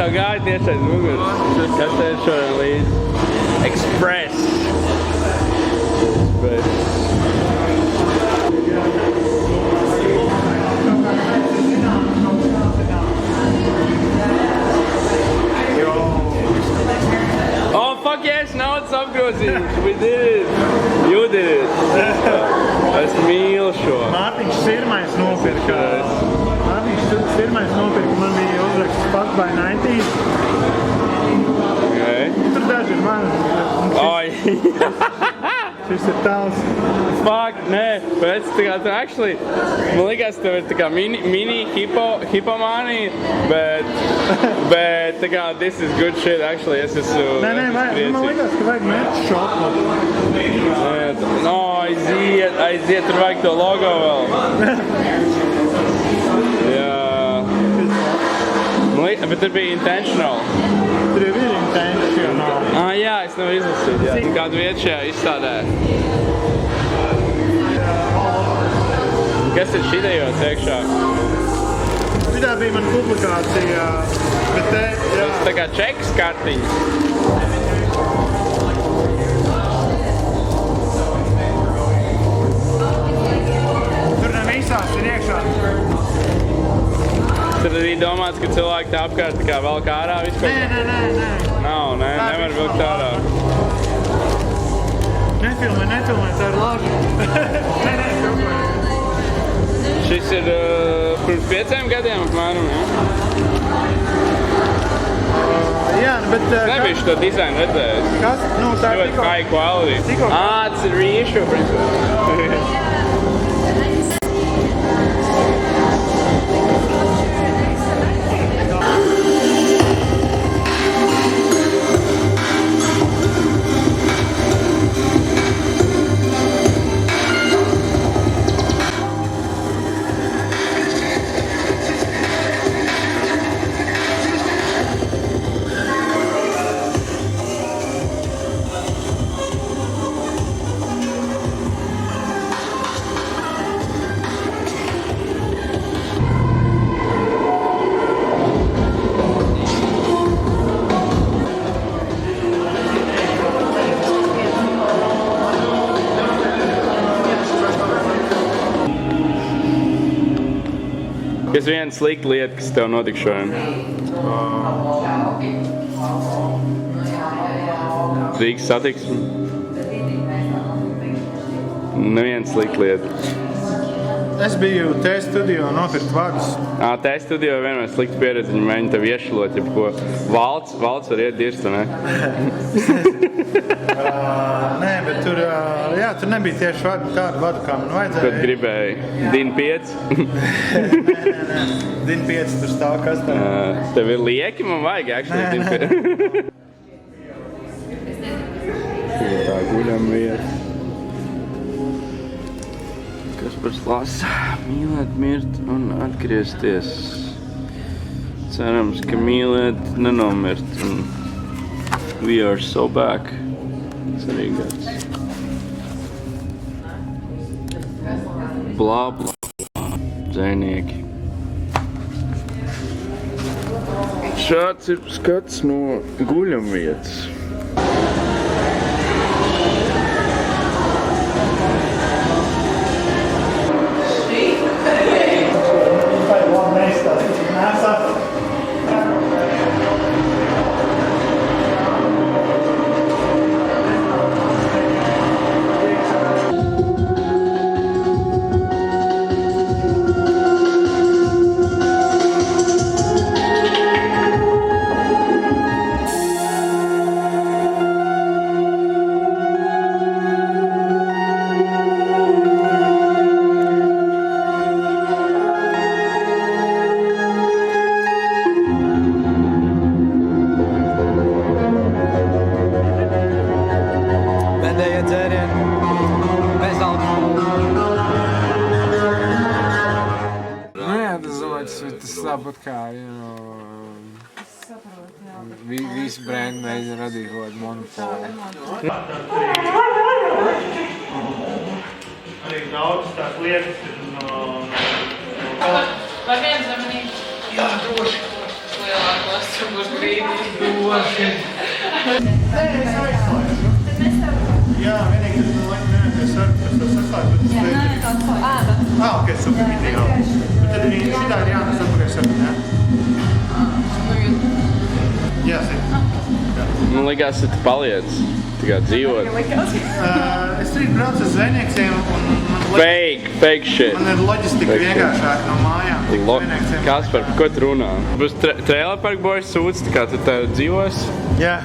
tev gāja tieši aiz muguras. Kas tev šodien līdzi? Express. Oh, fuck yes, naudas apgrozījums. We did it. You did it. Es mīlu šo. Mārtiņš Sirmais nopirka. Man bija uzraksts Fuck by 90s. Okay. Tur daži ir mani. Oi. Šis ir tavs. Fuck, nē, bet tu actually, man likās, tev ir tā kā mini hipomānija, bet tā kā this is good shit, actually, es esmu Nē, man likās, ka vajag merch shopu. No, aiziet, tur vajag to logo vēl. Jā. Bet tur bija intentional. Tur jau ir intentional. Jā, es nevaru izlasīt, jā. Kādu vietu šajā izstādē? Kas ir šitajos iekšā? Šitā bija man publikācija, bet te, jā. Tas tā kā čeks kartiņas. Tur ne visās ir iekšā. Tur arī domāts, ka cilvēki tā apkārt tā kā velk ārā vispār? Nē. Nav, nevar vilkt ārā. Nefilmē, tā ir labi. Nē, filmē. Šis ir pirms 5 gadiem apmēram, jā? Jā, bet... Nebiju šo dizainu redzējis. Kas? Nu, tā ir ļoti high quality. Tas ir reissue, principā. Kas viena slikta lieta, kas tev notika šodien? Rīgas satiksme? Neviena slikta lieta. Es biju T-studio nopirkt vadus. T-studio vienmēr slikta pieredze, viņi mēģina tev iešalot, jebko. Valds var iet dirst, ne? Nē, bet tur nebija tieši tādu vadu, kā man vajadzēja. Kad gribēji DIN 5? Nē. DIN 5 tur stāv, kas tā? Tev ir lieki, man vajag actually DIN 5. Tā guļam vieta. Kaspars lasa, mīlēt, mirt un atgriezties. Cerams, ka mīlēt nenomirt. We are so back. Tas arī gads. Blā. Dzēnieki. Šāds ir skats no guļamvietas. Tāpat kā, visi brendi mēģina radīt kaut kādu monopolu. Arī daudz tās lietas ir no... Vai viens zemenīgs? Jā, droši. Lielākos. Jā, vienīgi tas man laikam nevienais sarkas, tas saslēdz, bet tas liek. Ok, super video. Bet tad viņi šitā ir jānes atpakaļ sarkas, jā? Jā, Man likās, ka tu paliec. Tā kā dzīvot. Es rīt braucu uz Zvejnieksiem un Fake shit. man ir loģistika vienkāršāk no mājām. Zvejnieksiem. Kaspar, par ko tu runā? Būs Trailer Park Boys sūds, tā kā tu tā dzīvos? Jā.